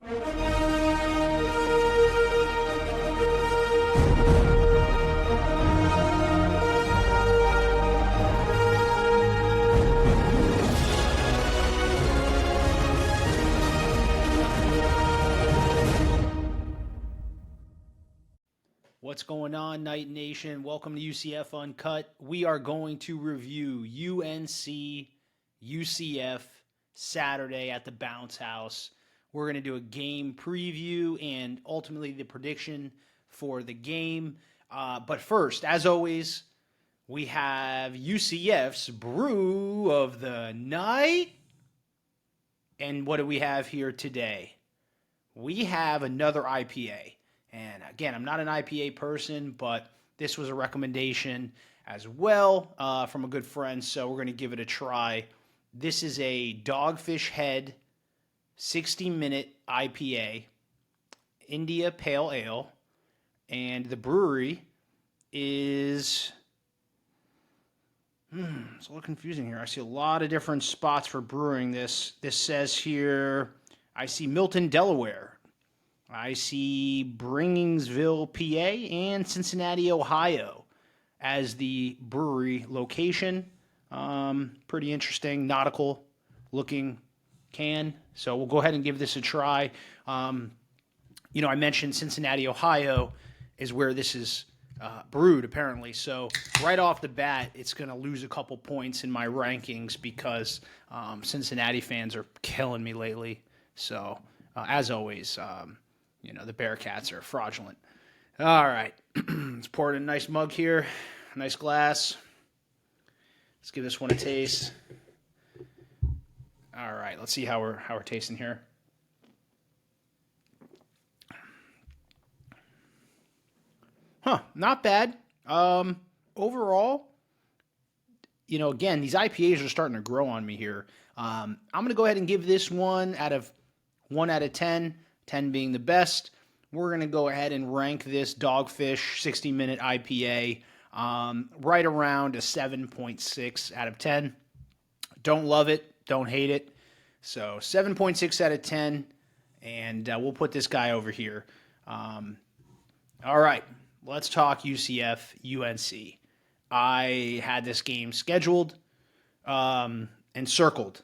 What's going on, Night Nation? Welcome to UCF Uncut. We are going to review UNC UCF Saturday at the Bounce House. We're going to do a game preview and ultimately the prediction for the game. But first, as always, we have UCF's brew of the night. And what do we have here today? We have another IPA. And again, I'm not an IPA person, but this was a recommendation as well from a good friend, so we're going to give it a try. This is a Dogfish Head 60-minute IPA, India Pale Ale, and the brewery is... it's a little confusing here. I see a lot of different spots for brewing this. This says here, I see Milton, Delaware. I see Bringingsville, PA, and Cincinnati, Ohio as the brewery location. Pretty interesting, nautical-looking can. So we'll go ahead and give this a try. I mentioned Cincinnati, Ohio is where this is brewed, apparently. So right off the bat, it's going to lose a couple points in my rankings because Cincinnati fans are killing me lately. So, as always... the Bearcats are fraudulent. All right. Let's pour it in a nice mug here. Nice glass. Let's give this one a taste. All right. Let's see how we're tasting here. Not bad. Overall, again, these IPAs are starting to grow on me here. I'm going to go ahead and give this one out of 10. 10 being the best. We're going to go ahead and rank this Dogfish 60-minute IPA right around a 7.6 out of 10. Don't love it. Don't hate it. So 7.6 out of 10, and we'll put this guy over here. All right, let's talk UCF UNC. I had this game scheduled and circled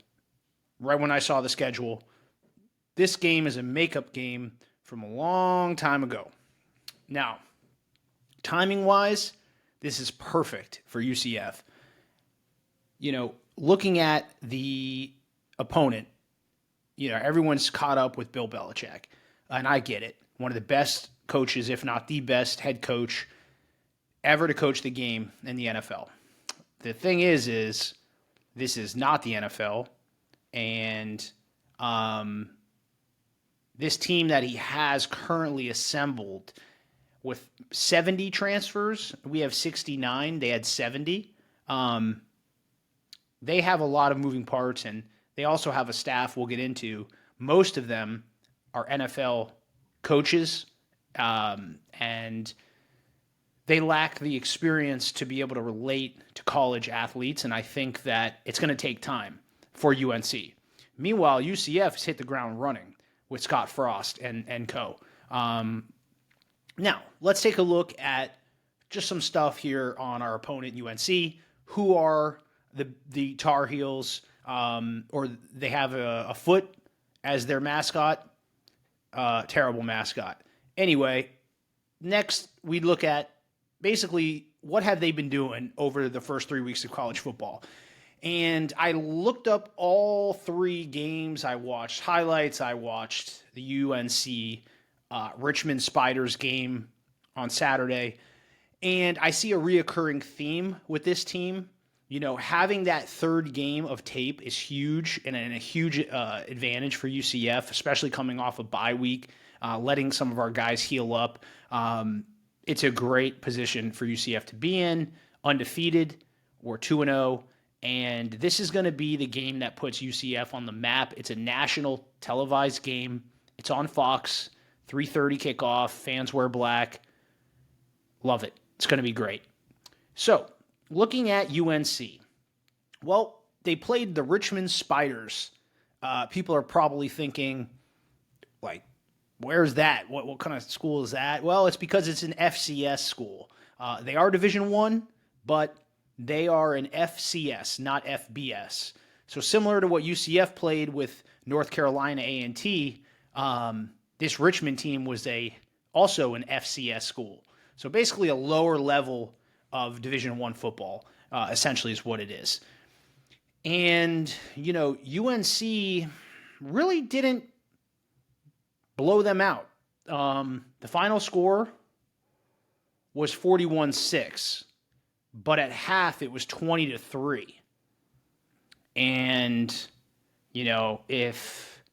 right when I saw the schedule. This game is a makeup game from a long time ago. Now, timing-wise, this is perfect for UCF. Looking at the opponent, everyone's caught up with Bill Belichick, and I get it. One of the best coaches, if not the best head coach ever to coach the game in the NFL. The thing is this is not the NFL, and this team that he has currently assembled with 70 transfers, we have 69. They had 70. They have a lot of moving parts, and they also have a staff we'll get into. Most of them are NFL coaches, and they lack the experience to be able to relate to college athletes, and I think that it's going to take time for UNC. Meanwhile, UCF has hit the ground running with Scott Frost and co. Now, let's take a look at just some stuff here on our opponent, UNC. Who are the Tar Heels? Or they have a foot as their mascot. Terrible mascot. Anyway, next we look at basically what have they been doing over the first 3 weeks of college football. And I looked up all 3 games. I watched highlights. I watched the UNC Richmond Spiders game on Saturday. And I see a reoccurring theme with this team. Having that third game of tape is huge and a huge advantage for UCF, especially coming off a bye week, letting some of our guys heal up. It's a great position for UCF to be in, undefeated. We're 2-0. And this is going to be the game that puts UCF on the map. It's a national televised game. It's on Fox, 3:30 kickoff. Fans wear black. Love it. It's going to be great. So, looking at UNC. Well, they played the Richmond Spiders. People are probably thinking, Like, where's that? What kind of school is that? Well, it's because it's an FCS school. They are Division One, but they are an FCS, not FBS. So similar to what UCF played with North Carolina A&T, this Richmond team was also an FCS school. So basically a lower level of Division One football, essentially is what it is. And, UNC really didn't blow them out. The final score was 41-6, but at half it was 20-3. And, if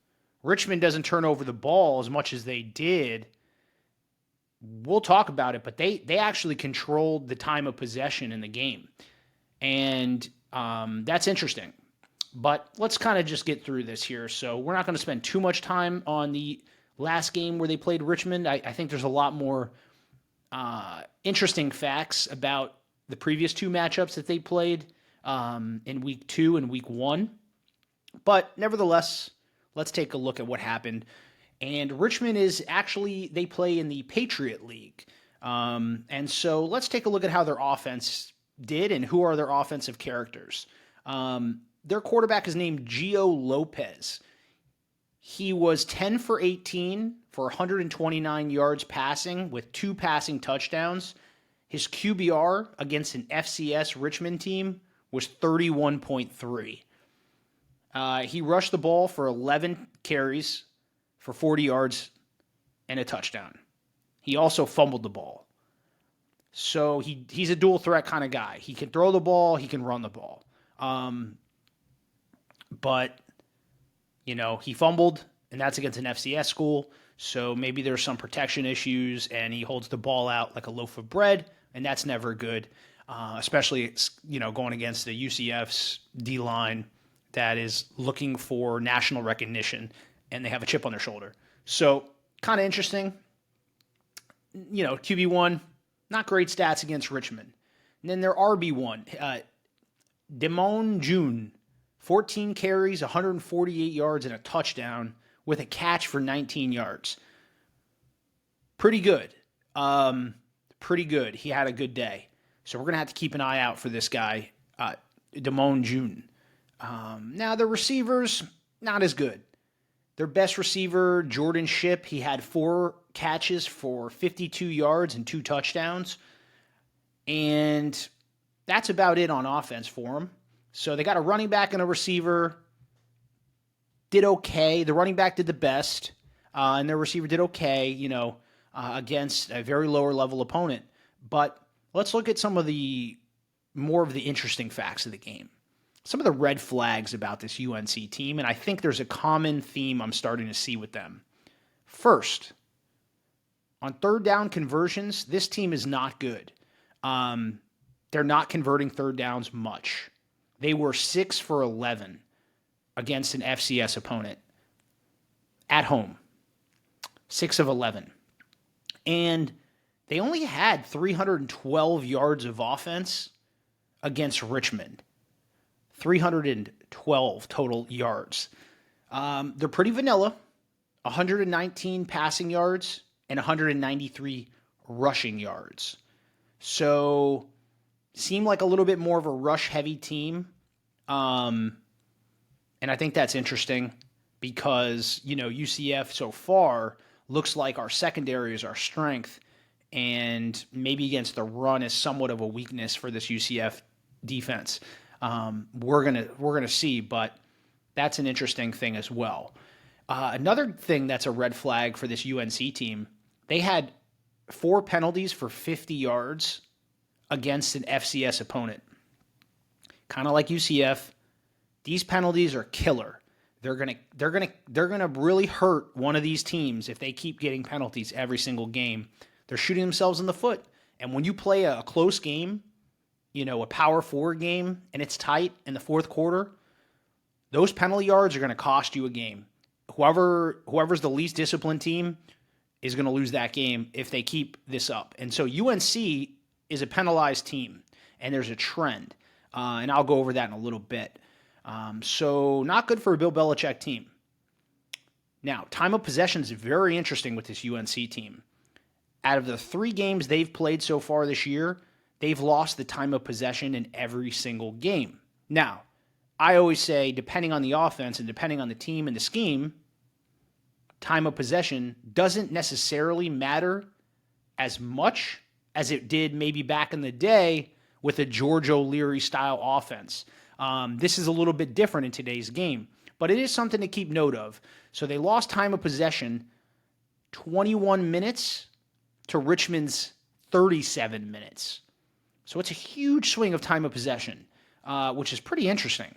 Richmond doesn't turn over the ball as much as they did, we'll talk about it, but they actually controlled the time of possession in the game. And that's interesting. But let's kind of just get through this here. So we're not going to spend too much time on the last game where they played Richmond. I think there's a lot more interesting facts about the previous two matchups that they played in week 2 and week 1. But nevertheless, let's take a look at what happened. And Richmond they play in the Patriot League. And so let's take a look at how their offense did and who are their offensive characters. Their quarterback is named Gio Lopez. He was 10 for 18 for 129 yards passing with 2 passing touchdowns. His QBR against an FCS Richmond team was 31.3. He rushed the ball for 11 carries for 40 yards and a touchdown. He also fumbled the ball. So he's a dual threat kind of guy. He can throw the ball, he can run the ball. But he fumbled, and that's against an FCS school. So maybe there's some protection issues, and he holds the ball out like a loaf of bread, and that's never good, especially going against the UCF's D-line that is looking for national recognition, and they have a chip on their shoulder. So kind of interesting. QB1, not great stats against Richmond. And then their RB1, Demone June, 14 carries, 148 yards, and a touchdown with a catch for 19 yards. Pretty good. Pretty good. He had a good day. So we're going to have to keep an eye out for this guy, Demone June. Now, the receivers, not as good. Their best receiver, Jordan Shipp, he had 4 catches for 52 yards and 2 touchdowns. And that's about it on offense for him. So they got a running back and a receiver. Did okay. The running back did the best. And their receiver did okay, against a very lower level opponent. But let's look at some of the more of the interesting facts of the game. Some of the red flags about this UNC team, and I think there's a common theme I'm starting to see with them. First, on third down conversions, this team is not good. They're not converting third downs much. They were 6 for 11 against an FCS opponent at home. 6 of 11. And they only had 312 yards of offense against Richmond. 312 total yards. They're pretty vanilla. 119 passing yards and 193 rushing yards. So, seem like a little bit more of a rush-heavy team. And I think that's interesting because, UCF so far looks like our secondary is our strength, and maybe against the run is somewhat of a weakness for this UCF defense. We're gonna see, but that's an interesting thing as well. Another thing that's a red flag for this UNC team, they had 4 penalties for 50 yards against an FCS opponent. Kind of like UCF, these penalties are killer. They're gonna really hurt one of these teams if they keep getting penalties every single game. They're shooting themselves in the foot. And when you play a close game, a power forward game, and it's tight in the fourth quarter, those penalty yards are going to cost you a game. Whoever's the least disciplined team is going to lose that game if they keep this up. And so UNC is a penalized team, and there's a trend. And I'll go over that in a little bit. So not good for a Bill Belichick team. Now, time of possession is very interesting with this UNC team. Out of the 3 games they've played so far this year, they've lost the time of possession in every single game. Now, I always say, depending on the offense and depending on the team and the scheme, time of possession doesn't necessarily matter as much as it did maybe back in the day with a George O'Leary style offense. This is a little bit different in today's game, but it is something to keep note of. So they lost time of possession 21 minutes to Richmond's 37 minutes. So it's a huge swing of time of possession, which is pretty interesting.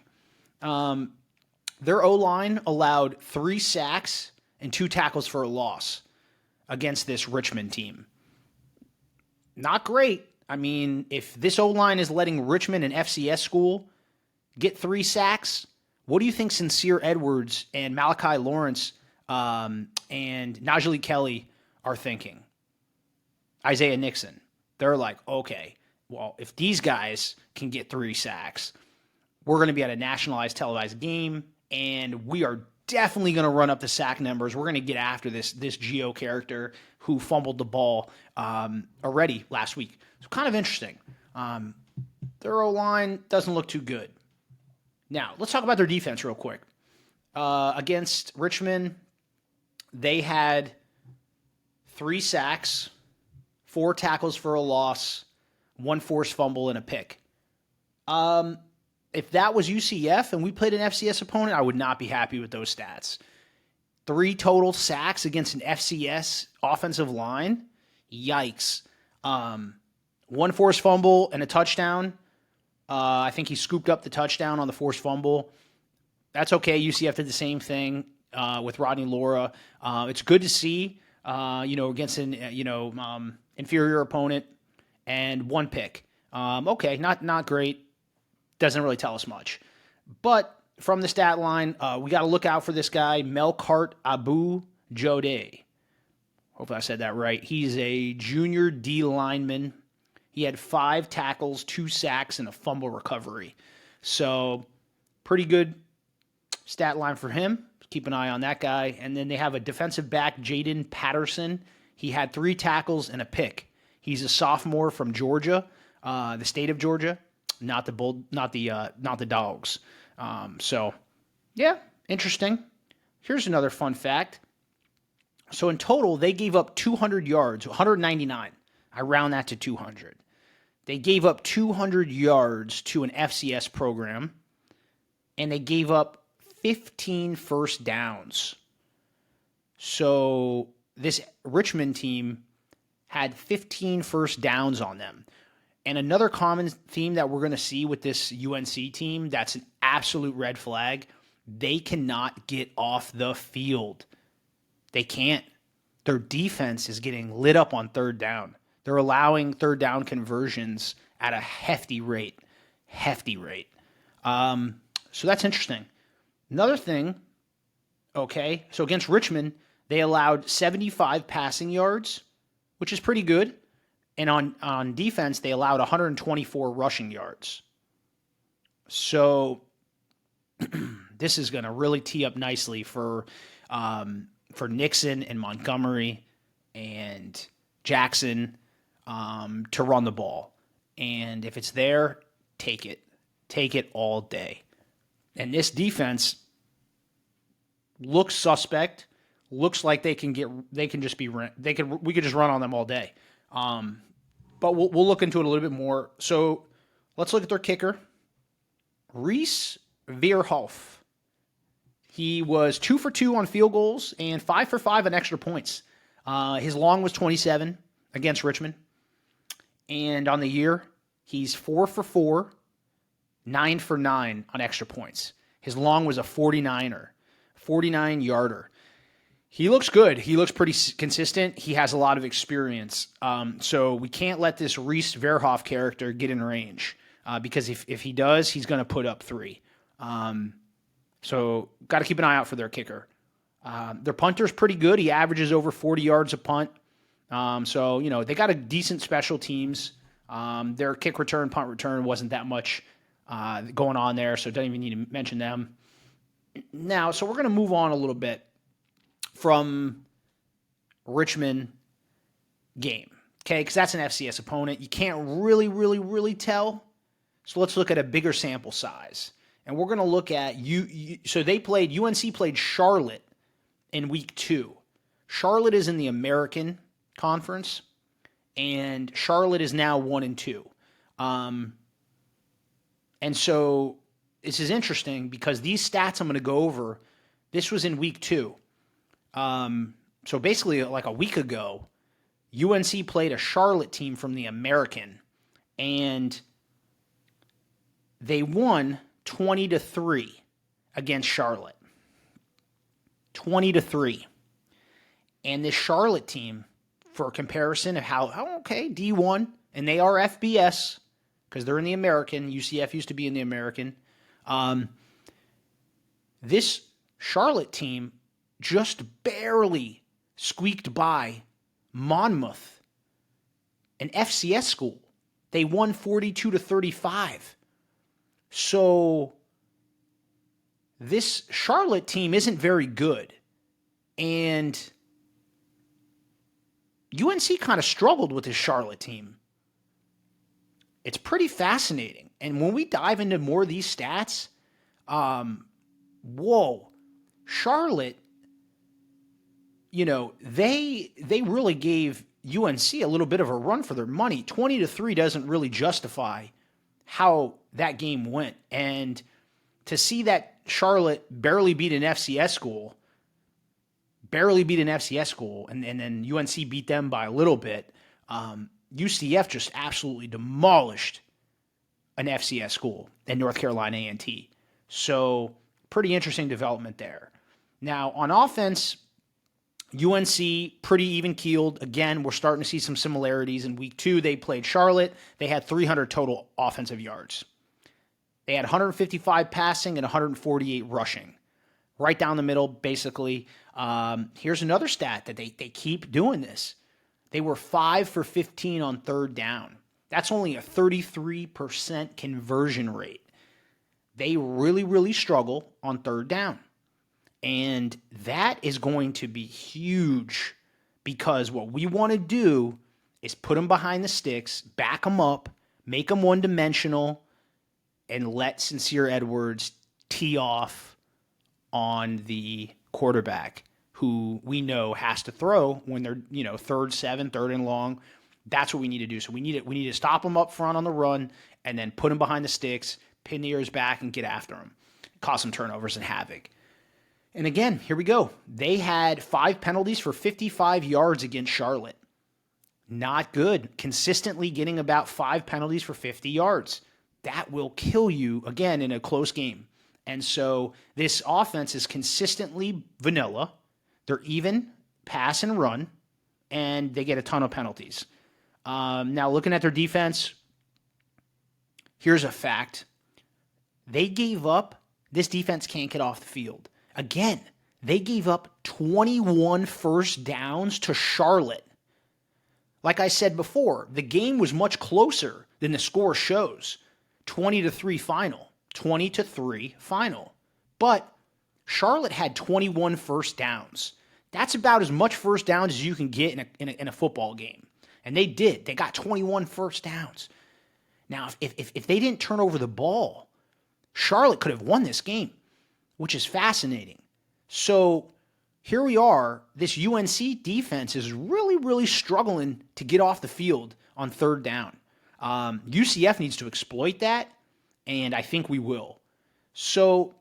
Their O-line allowed 3 sacks and 2 tackles for a loss against this Richmond team. Not great. I mean, if this O-line is letting Richmond, an FCS school, get 3 sacks, what do you think Sincere Edwards and Malachi Lawrence and Najee Kelly are thinking? Isaiah Nixon. They're like, okay, well, if these guys can get 3 sacks, we're going to be at a nationalized televised game, and we are definitely going to run up the sack numbers. We're going to get after this Geo character who fumbled the ball already last week. So kind of interesting. Their O-line doesn't look too good. Now, let's talk about their defense real quick. Against Richmond, they had 3 sacks, 4 tackles for a loss, 1 forced fumble, and a pick. If that was UCF and we played an FCS opponent, I would not be happy with those stats. 3 total sacks against an FCS offensive line? Yikes. 1 forced fumble and a touchdown. I think he scooped up the touchdown on the forced fumble. That's okay. UCF did the same thing with Rodney Laura. It's good to see, against an inferior opponent, and 1 pick. Okay, not great. Doesn't really tell us much. But from the stat line, we got to look out for this guy, Melkart Abu Jode. Hopefully I said that right. He's a junior D lineman. He had 5 tackles, 2 sacks, and a fumble recovery. So pretty good stat line for him. Keep an eye on that guy. And then they have a defensive back, Jaden Patterson. He had 3 tackles and a pick. He's a sophomore from Georgia, the state of Georgia, not the Dogs. So, yeah, interesting. Here's another fun fact. So in total, they gave up 200 yards, 199. I round that to 200. They gave up 200 yards to an FCS program, and they gave up 15 first downs. So this Richmond team had 15 first downs on them. And another common theme that we're going to see with this UNC team that's an absolute red flag, they cannot get off the field. They can't. Their defense is getting lit up on third down. They're allowing third down conversions at a hefty rate. So that's interesting. Another thing, okay, so against Richmond, they allowed 75 passing yards, which is pretty good. And on defense, they allowed 124 rushing yards. So this is going to really tee up nicely for Nixon and Montgomery and Jackson to run the ball. And if it's there, take it. Take it all day. And this defense looks suspect. Looks like we could just run on them all day. But we'll look into it a little bit more. So let's look at their kicker, Reese Veerhoff. He was 2 for 2 on field goals and 5 for 5 on extra points. His long was 27 against Richmond. And on the year, he's 4 for 4, 9 for 9 on extra points. His long was a 49-yarder. He looks good. He looks pretty consistent. He has a lot of experience. So we can't let this Reese Verhoff character get in range because if he does, he's going to put up 3. So got to keep an eye out for their kicker. Their punter's pretty good. He averages over 40 yards a punt. So, they got a decent special teams. Their kick return, punt return wasn't that much going on there, so don't even need to mention them. Now, so we're going to move on a little bit. from Richmond game. Okay, because that's an FCS opponent. You can't really tell. So let's look at a bigger sample size. And we're going to look at so UNC played Charlotte in week 2. Charlotte is in the American Conference, and Charlotte is now 1-2. And so this is interesting because these stats I'm going to go over, this was in week 2. So basically like a week ago, UNC played a Charlotte team from the American, and they won 20-3 against Charlotte. 20-3. And this Charlotte team, for comparison of D1, and they are FBS because they're in the American. UCF used to be in the American. This Charlotte team just barely squeaked by Monmouth, an FCS school. They won 42-35. So this Charlotte team isn't very good. And UNC kind of struggled with this Charlotte team. It's pretty fascinating. And when we dive into more of these stats, Charlotte, they really gave UNC a little bit of a run for their money. 20-3 doesn't really justify how that game went. And to see that Charlotte barely beat an FCS school, and then UNC beat them by a little bit, UCF just absolutely demolished an FCS school in North Carolina A&T. So pretty interesting development there. Now, on offense, UNC pretty even-keeled. Again, we're starting to see some similarities. In week 2, they played Charlotte. They had 300 total offensive yards. They had 155 passing and 148 rushing. Right down the middle, basically. Here's another stat that they keep doing this. They were 5 for 15 on third down. That's only a 33% conversion rate. They really struggle on third down. And that is going to be huge because what we want to do is put them behind the sticks, back them up, make them one-dimensional, and let Sincere Edwards tee off on the quarterback who we know has to throw when they're, 3rd, 7, 3rd and long. That's what we need to do. So we need to stop them up front on the run and then put them behind the sticks, pin the ears back, and get after them. Cause some turnovers and havoc. And again, here we go. They had 5 penalties for 55 yards against Charlotte. Not good. Consistently getting about 5 penalties for 50 yards. That will kill you, again, in a close game. And so this offense is consistently vanilla. They're even pass and run, and they get a ton of penalties. Now, looking at their defense, here's a fact. They gave up. This defense can't get off the field. Again, they gave up 21 first downs to Charlotte. Like I said before, the game was much closer than the score shows. 20-3 final. 20-3 final. But Charlotte had 21 first downs. That's about as much first downs as you can get in a football game. And they did. They got 21 first downs. Now, if they didn't turn over the ball, Charlotte could have won this game, which is fascinating. So here we are. This UNC defense is really struggling to get off the field on third down. UCF needs to exploit that, and I think we will. So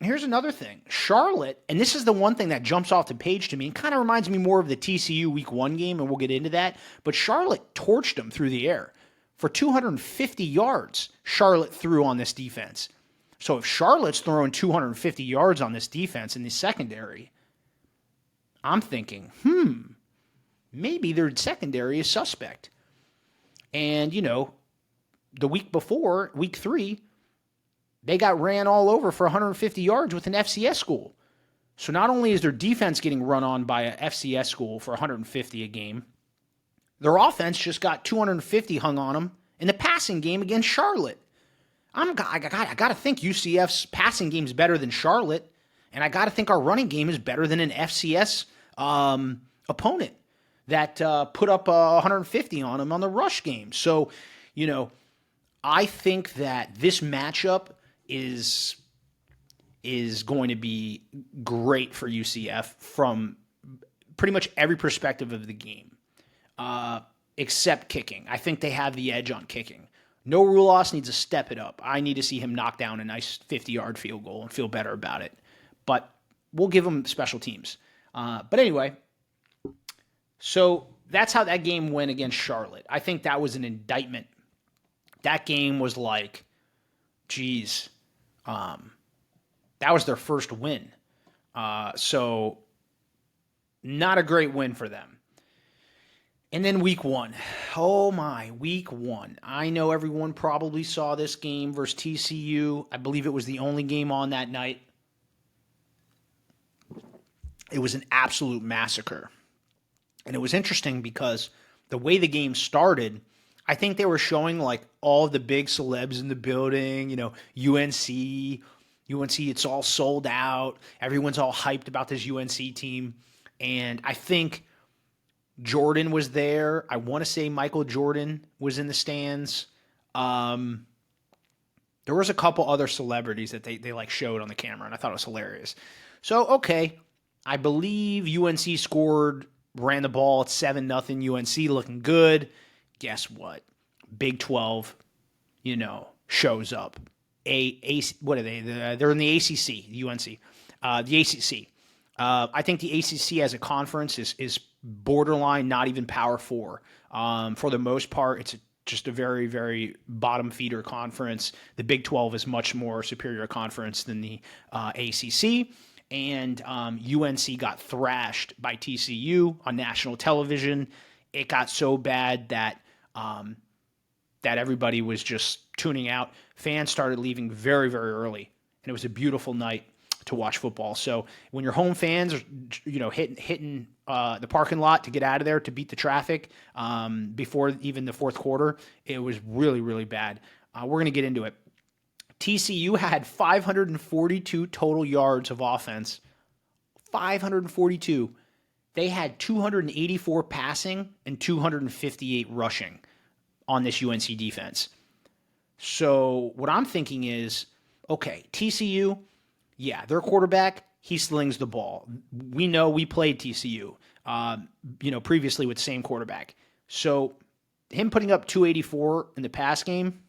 here's another thing. Charlotte, and this is the one thing that jumps off the page to me, and kind of reminds me more of the TCU Week 1 game, and we'll get into that, but Charlotte torched them through the air. For 250 yards, Charlotte threw on this defense. So if Charlotte's throwing 250 yards on this defense in the secondary, I'm thinking, maybe their secondary is suspect. And, the week before, week 3, they got ran all over for 150 yards with an FCS school. So not only is their defense getting run on by an FCS school for 150 a game, their offense just got 250 hung on them in the passing game against Charlotte. I got to think UCF's passing game's better than Charlotte. And I got to think our running game is better than an FCS opponent that put up 150 on them on the rush game. So, I think that this matchup is going to be great for UCF from pretty much every perspective of the game, except kicking. I think they have the edge on kicking. No Rulos needs to step it up. I need to see him knock down a nice 50-yard field goal and feel better about it. But we'll give him special teams. But anyway, so that's how that game went against Charlotte. I think that was an indictment. That game was like, geez, that was their first win. So not a great win for them. And then week 1. Oh my, week 1. I know everyone probably saw this game versus TCU. I believe it was the only game on that night. It was an absolute massacre. And it was interesting because the way the game started, I think they were showing like all the big celebs in the building, UNC, it's all sold out. Everyone's all hyped about this UNC team. And I think Jordan was there. I want to say Michael Jordan was in the stands. There was a couple other celebrities that they like showed on the camera, and I thought it was hilarious. So, okay, I believe UNC ran the ball at 7-0. UNC looking good. Guess what? Big 12, shows up. What are they? They're in the ACC, UNC. The ACC. I think the ACC as a conference is borderline, not even Power 4. For the most part, it's just a very, very bottom feeder conference. The Big 12 is much more superior conference than the ACC. And UNC got thrashed by TCU on national television. It got so bad that everybody was just tuning out. Fans started leaving very, very early, and it was a beautiful night to watch football. So when your home fans are, hitting the parking lot to get out of there to beat the traffic before even the fourth quarter, it was really, really bad. We're going to get into it. TCU had 542 total yards of offense. 542. They had 284 passing and 258 rushing on this UNC defense. So what I'm thinking is, okay, TCU, yeah, their quarterback, he slings the ball. We know we played TCU, previously with the same quarterback. So him putting up 284 in the pass game,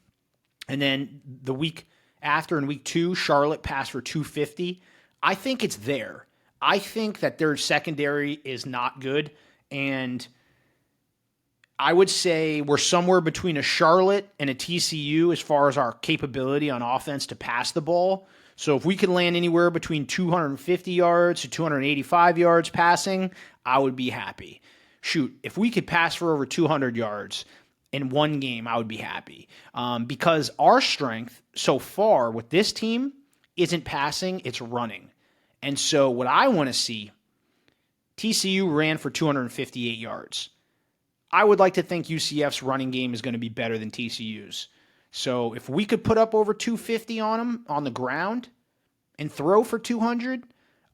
and then the week after in week 2, Charlotte passed for 250. I think it's there. I think that their secondary is not good, and I would say we're somewhere between a Charlotte and a TCU as far as our capability on offense to pass the ball. So if we can land anywhere between 250 yards to 285 yards passing, I would be happy. Shoot, if we could pass for over 200 yards in one game, I would be happy. Because our strength so far with this team isn't passing, it's running. And so what I want to see, TCU ran for 258 yards. I would like to think UCF's running game is going to be better than TCU's. So if we could put up over 250 on them on the ground and throw for 200,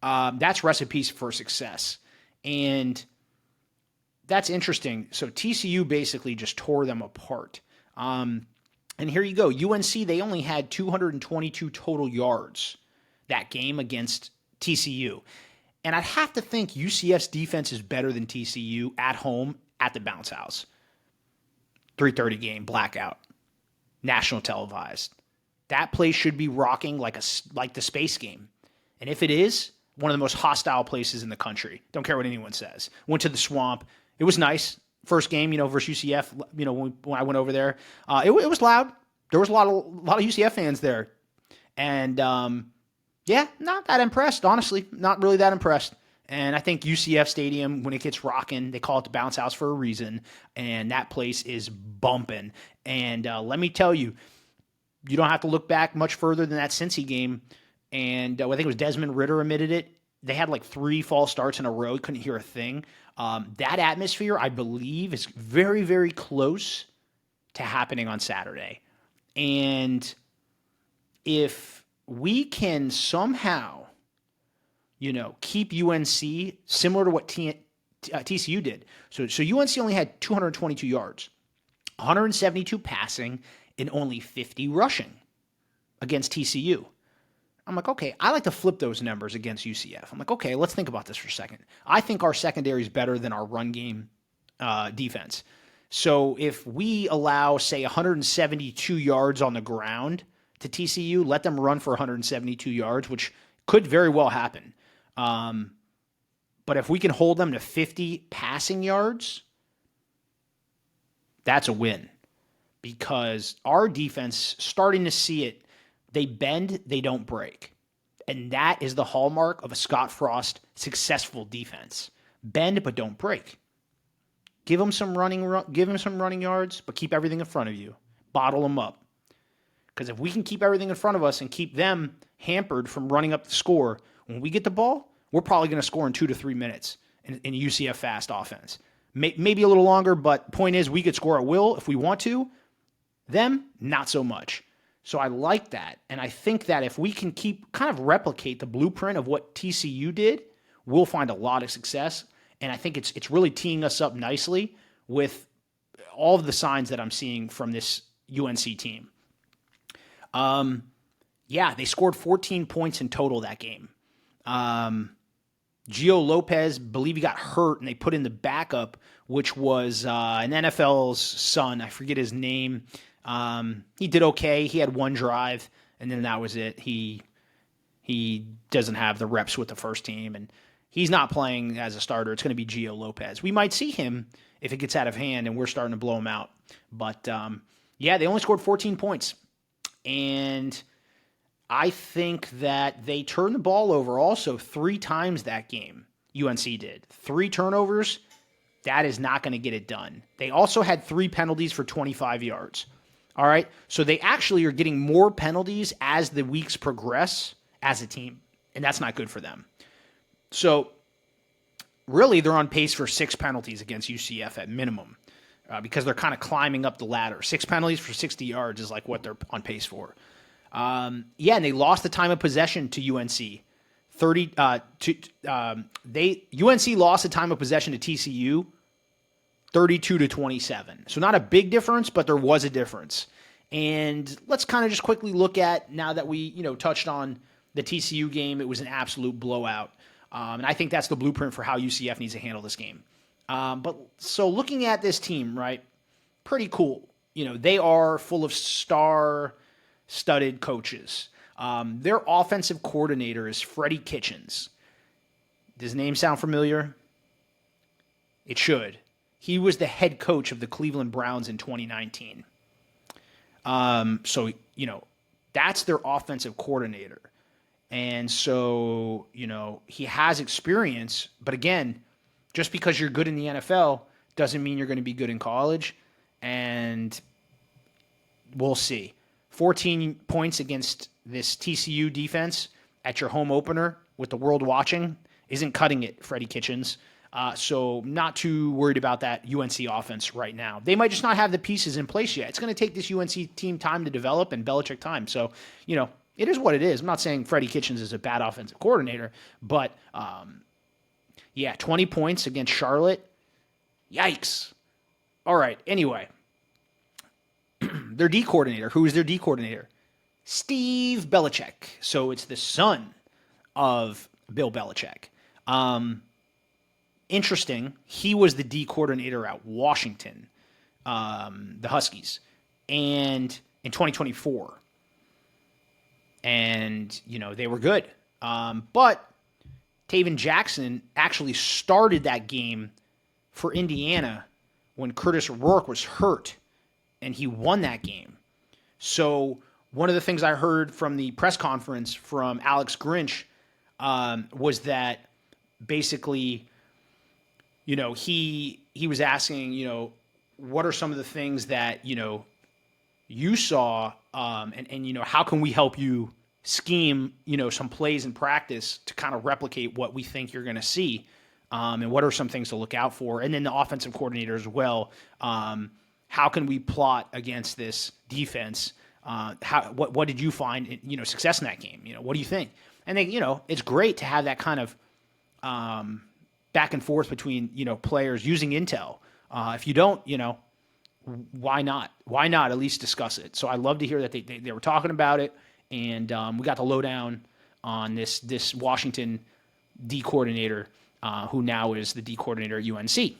that's recipes for success. And that's interesting. So TCU basically just tore them apart. And here you go. UNC, they only had 222 total yards that game against TCU. And I'd have to think UCF's defense is better than TCU at home at the bounce house. 3:30 game, blackout. National televised. That place should be rocking like the space game. And if it is, one of the most hostile places in the country. Don't care what anyone says. Went to the Swamp. It was nice. First game, versus UCF, when I went over there. It was loud. There was a lot of UCF fans there. And, not that impressed, honestly. Not really that impressed. And I think UCF Stadium, when it gets rocking, they call it the bounce house for a reason. And that place is bumping. And let me tell you, you don't have to look back much further than that Cincy game. And I think it was Desmond Ritter admitted it. They had like 3 false starts in a row. Couldn't hear a thing. That atmosphere, I believe, is very, very close to happening on Saturday. And if we can somehow keep UNC similar to what TCU did. So UNC only had 222 yards, 172 passing, and only 50 rushing against TCU. I'm like, okay, I like to flip those numbers against UCF. I'm like, okay, let's think about this for a second. I think our secondary is better than our run game defense. So if we allow, say, 172 yards on the ground to TCU, let them run for 172 yards, which could very well happen. But if we can hold them to 50 passing yards, that's a win. Because our defense, starting to see it, they bend, they don't break. And that is the hallmark of a Scott Frost successful defense. Bend, but don't break. Give them some running yards, but keep everything in front of you. Bottle them up. Because if we can keep everything in front of us and keep them hampered from running up the score, when we get the ball, we're probably going to score in 2 to 3 minutes in UCF fast offense. Maybe a little longer, but point is we could score at will if we want to. Them, not so much. So I like that. And I think that if we can kind of replicate the blueprint of what TCU did, we'll find a lot of success. And I think it's really teeing us up nicely with all of the signs that I'm seeing from this UNC team. They scored 14 points in total that game. Gio Lopez, believe he got hurt, and they put in the backup, which was an NFL's son. I forget his name. He did okay. He had one drive, and then that was it. He doesn't have the reps with the first team, and he's not playing as a starter. It's going to be Gio Lopez. We might see him if it gets out of hand and we're starting to blow him out. But, they only scored 14 points. And I think that they turned the ball over also 3 times that game. UNC did. 3 turnovers. That is not going to get it done. They also had 3 penalties for 25 yards. All right. So they actually are getting more penalties as the weeks progress as a team. And that's not good for them. So really they're on pace for 6 penalties against UCF at minimum because they're kind of climbing up the ladder. 6 penalties for 60 yards is like what they're on pace for. And they lost the time of possession to UNC. UNC lost the time of possession to TCU 32-27. So not a big difference, but there was a difference. And let's kind of just quickly look at, now that we, touched on the TCU game, it was an absolute blowout. And I think that's the blueprint for how UCF needs to handle this game. But so looking at this team, right, pretty cool. They are full of star-studded coaches. Their offensive coordinator is Freddie Kitchens. Does his name sound familiar? It should. He was the head coach of the Cleveland Browns in 2019. That's their offensive coordinator. And so, he has experience. But again, just because you're good in the NFL doesn't mean you're going to be good in college. And we'll see. 14 points against this TCU defense at your home opener with the world watching isn't cutting it, Freddie Kitchens. So not too worried about that UNC offense right now. They might just not have the pieces in place yet. It's going to take this UNC team time to develop and Belichick time. So, it is what it is. I'm not saying Freddie Kitchens is a bad offensive coordinator, but 20 points against Charlotte. Yikes. All right. Anyway, their D coordinator. Who is their D coordinator? Steve Belichick. So it's the son of Bill Belichick. Interesting. He was the D coordinator at Washington, the Huskies, and in 2024. And, they were good. But Taven Jackson actually started that game for Indiana when Curtis Rourke was hurt, and he won that game. So one of the things I heard from the press conference from Alex Grinch was that basically, he was asking, what are some of the things that, you saw, and how can we help you scheme, some plays in practice to kind of replicate what we think you're going to see, and what are some things to look out for? And then the offensive coordinator as well. How can we plot against this defense? What did you find, success in that game? What do you think? And it's great to have that kind of back and forth between, players using intel. If you don't, why not? Why not at least discuss it? So I love to hear that they were talking about it, and we got the lowdown on this Washington D coordinator, who now is the D coordinator at UNC.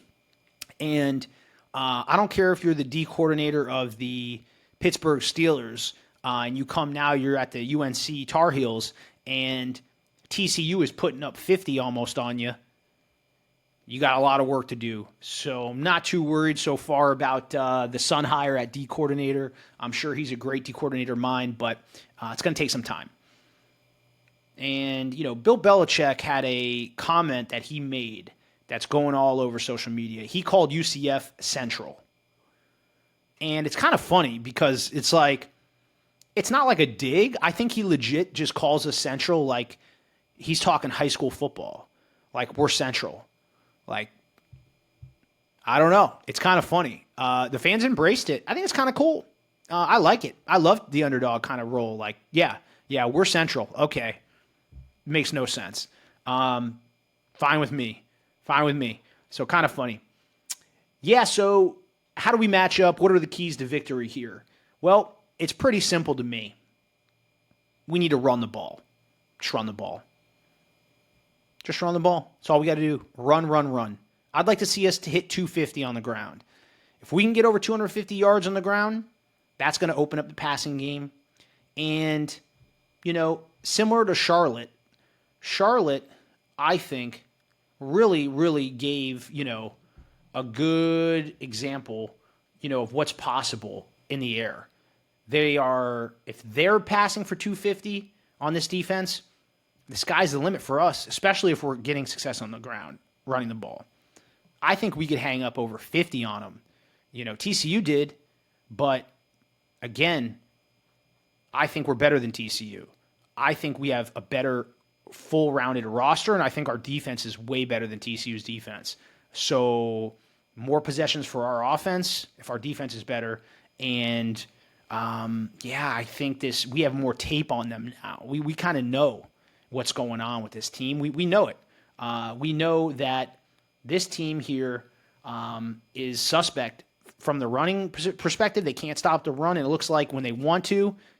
And I don't care if you're the D coordinator of the Pittsburgh Steelers, and you're at the UNC Tar Heels, and TCU is putting up 50 almost on you. You got a lot of work to do. So I'm not too worried so far about the Sun hire at D coordinator. I'm sure he's a great D coordinator of mine, but it's going to take some time. And, Bill Belichick had a comment that he made that's going all over social media. He called UCF Central. And it's kind of funny because it's not like a dig. I think he legit just calls us Central like he's talking high school football. Like, we're Central. Like, I don't know. It's kind of funny. The fans embraced it. I think it's kind of cool. I like it. I love the underdog kind of role. Like, yeah, we're Central. Okay. Makes no sense. Fine with me. So kind of funny. Yeah, so how do we match up? What are the keys to victory here? Well, it's pretty simple to me. We need to run the ball. Just run the ball. Just run the ball. That's all we got to do. Run. I'd like to see us to hit 250 on the ground. If we can get over 250 yards on the ground, that's going to open up the passing game. And, similar to Charlotte, I think, really, really gave, a good example, of what's possible in the air. If they're passing for 250 on this defense, the sky's the limit for us, especially if we're getting success on the ground, running the ball. I think we could hang up over 50 on them. TCU did, but again, I think we're better than TCU. I think we have a better full-rounded roster, and I think our defense is way better than TCU's defense. So more possessions for our offense if our defense is better. And, I think we have more tape on them now. We kind of know what's going on with this team. We know it. We know that this team here is suspect from the running perspective. They can't stop the run, and it looks like when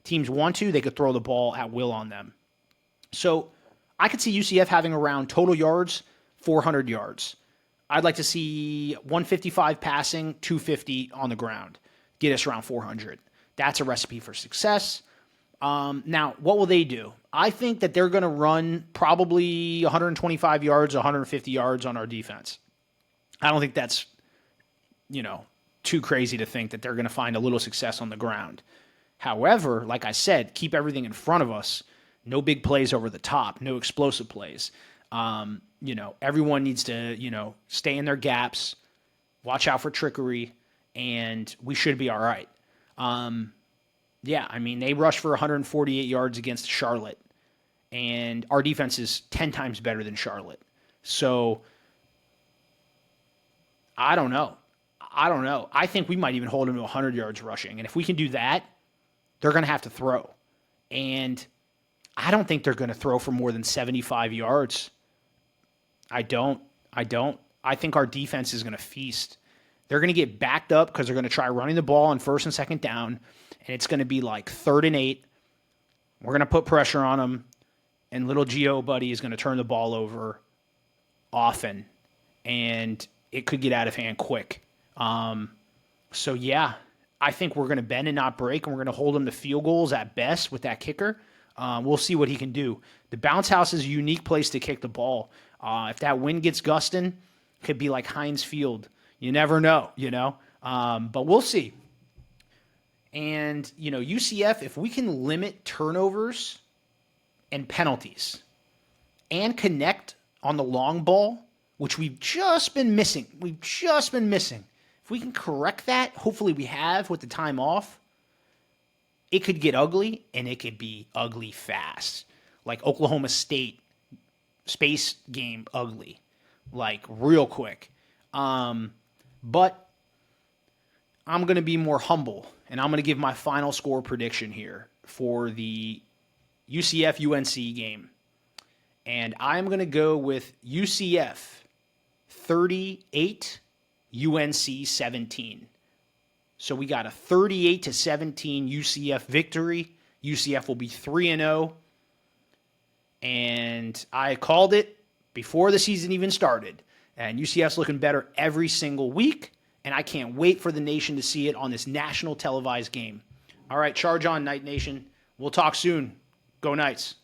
teams want to, they could throw the ball at will on them. So I could see UCF having around total yards, 400 yards. I'd like to see 155 passing, 250 on the ground. Get us around 400. That's a recipe for success. Now, what will they do? I think that they're going to run probably 125 yards, 150 yards on our defense. I don't think that's, too crazy to think that they're going to find a little success on the ground. However, like I said, keep everything in front of us. No big plays over the top, no explosive plays. Everyone needs to, stay in their gaps, watch out for trickery, and we should be all right. They rushed for 148 yards against Charlotte, and our defense is 10 times better than Charlotte. So I don't know. I think we might even hold them to 100 yards rushing. And if we can do that, they're going to have to throw. And I don't think they're going to throw for more than 75 yards. I don't. I think our defense is going to feast. They're going to get backed up because they're going to try running the ball on first and second down, and it's going to be like 3rd and 8. We're going to put pressure on them, and little Gio buddy is going to turn the ball over often, and it could get out of hand quick. I think we're going to bend and not break, and we're going to hold them to field goals at best with that kicker. We'll see what he can do. The bounce house is a unique place to kick the ball. If that wind gets gusting, it could be like Heinz Field. You never know, but we'll see. And, UCF, if we can limit turnovers and penalties and connect on the long ball, which we've just been missing. If we can correct that, hopefully we have with the time off, it could get ugly, and it could be ugly fast. Like Oklahoma State space game ugly, like real quick. But I'm going to be more humble, and I'm going to give my final score prediction here for the UCF-UNC game. And I'm going to go with UCF 38, UNC 17. So we got a 38-17 UCF victory. UCF will be 3-0. And I called it before the season even started. And UCF's looking better every single week. And I can't wait for the nation to see it on this national televised game. All right, charge on, Night Nation. We'll talk soon. Go Knights.